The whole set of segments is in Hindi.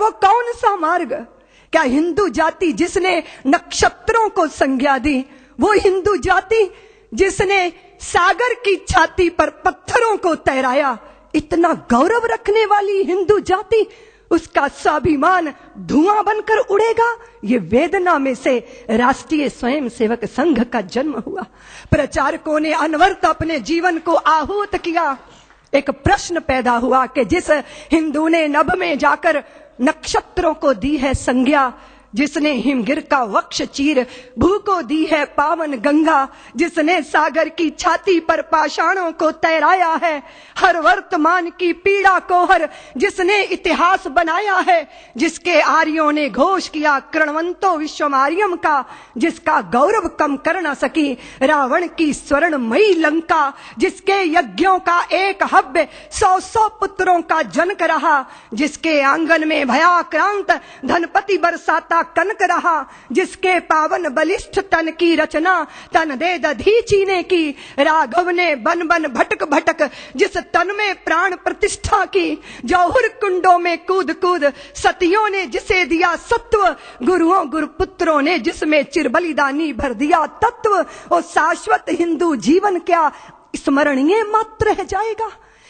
वो कौन सा मार्ग? क्या हिंदू जाति जिसने नक्षत्रों को संज्ञा दी, वो हिंदू जाति जिसने सागर की छाती पर पत्थरों को तैराया, इतना गौरव रखने वाली हिंदू जाति, उसका स्वाभिमान धुआं बनकर उड़ेगा? ये वेदना में से राष्ट्रीय स्वयंसेवक संघ का जन्म हुआ। प्रचारकों ने अनवरत अपने जीवन को आहूत किया। एक प्रश्न पैदा हुआ कि जिस हिंदू ने नभ में जाकर नक्षत्रों को दी है संज्ञा, जिसने हिमगिर का वक्ष चीर भू को दी है पावन गंगा, जिसने सागर की छाती पर पाषाणों को तैराया है, हर वर्तमान की पीड़ा को हर जिसने इतिहास बनाया है, जिसके आर्यों ने घोष किया कृणवंतो विश्वमार्यम का, जिसका गौरव कम कर न सकी रावण की स्वर्णमयी लंका, जिसके यज्ञों का एक हव्य 100 पुत्रों का जनक रहा, जिसके आंगन में भयाक्रांत धनपति बरसाता कनक रहा, जिसके पावन बलिष्ठ तन की रचना तन दे दधीची ने की, राघव ने बन बन भटक भटक जिस तन में प्राण प्रतिष्ठा की, जौहर कुंडों में कूद कूद सतियों ने जिसे दिया सत्व, गुरुओं गुरुपुत्रों ने जिसमें चिरबलिदानी भर दिया तत्व, वो शाश्वत हिंदू जीवन क्या स्मरणीय मात्र रह जाएगा?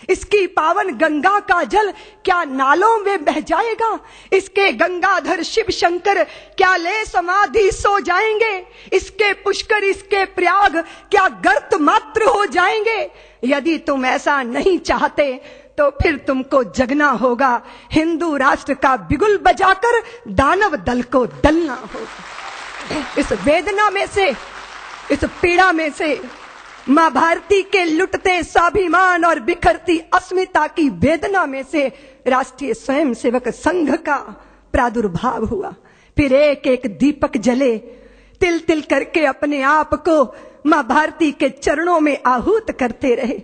इसकी पावन गंगा का जल क्या नालों में बह जाएगा? इसके गंगाधर शिव शंकर क्या ले समाधि सो जाएंगे? इसके पुष्कर इसके प्रयाग क्या गर्त मात्र हो जाएंगे? यदि तुम ऐसा नहीं चाहते तो फिर तुमको जगना होगा, हिंदू राष्ट्र का बिगुल बजाकर दानव दल को दलना होगा। इस वेदना में से, इस पीड़ा में से, मां भारती के लुटते स्वाभिमान और बिखरती अस्मिता की वेदना में से राष्ट्रीय स्वयंसेवक संघ का प्रादुर्भाव हुआ। फिर एक एक दीपक जले, तिल तिल करके अपने आप को मां भारती के चरणों में आहूत करते रहे।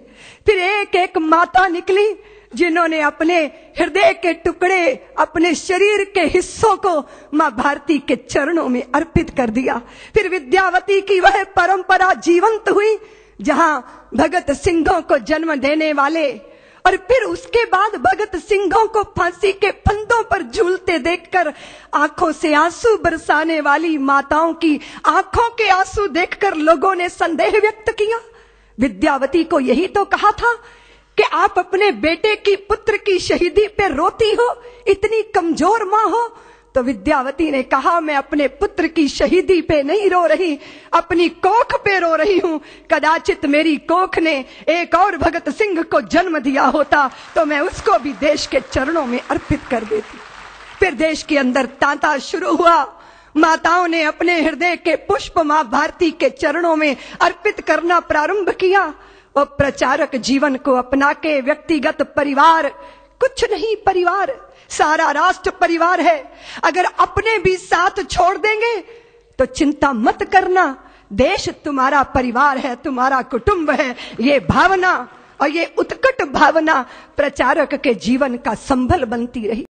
फिर एक एक माता निकली जिन्होंने अपने हृदय के टुकड़े, अपने शरीर के हिस्सों को मां भारती के चरणों में अर्पित कर दिया। फिर विद्यावती की वह परंपरा जीवंत हुई जहां भगत सिंहों को जन्म देने वाले, और फिर उसके बाद भगत सिंहों को फांसी के फंदों पर झूलते देखकर आंखों से आंसू बरसाने वाली माताओं की आंखों के आंसू देखकर लोगों ने संदेह व्यक्त किया। विद्यावती को यही तो कहा था कि आप अपने बेटे की पुत्र की शहीदी पे रोती हो, इतनी कमजोर मां हो। तो विद्यावती ने कहा, मैं अपने पुत्र की शहीदी पे नहीं रो रही, अपनी कोख पे रो रही हूं। कदाचित मेरी कोख ने एक और भगत सिंह को जन्म दिया होता तो मैं उसको भी देश के चरणों में अर्पित कर देती। फिर देश के अंदर तांता शुरू हुआ। माताओं ने अपने हृदय के पुष्प मां भारती के चरणों में अर्पित करना प्रारंभ किया। और प्रचारक जीवन को अपना के व्यक्तिगत परिवार कुछ नहीं, परिवार सारा राष्ट्र परिवार है। अगर अपने भी साथ छोड़ देंगे तो चिंता मत करना, देश तुम्हारा परिवार है, तुम्हारा कुटुंब है। ये भावना और ये उत्कट भावना प्रचारक के जीवन का संबल बनती रही।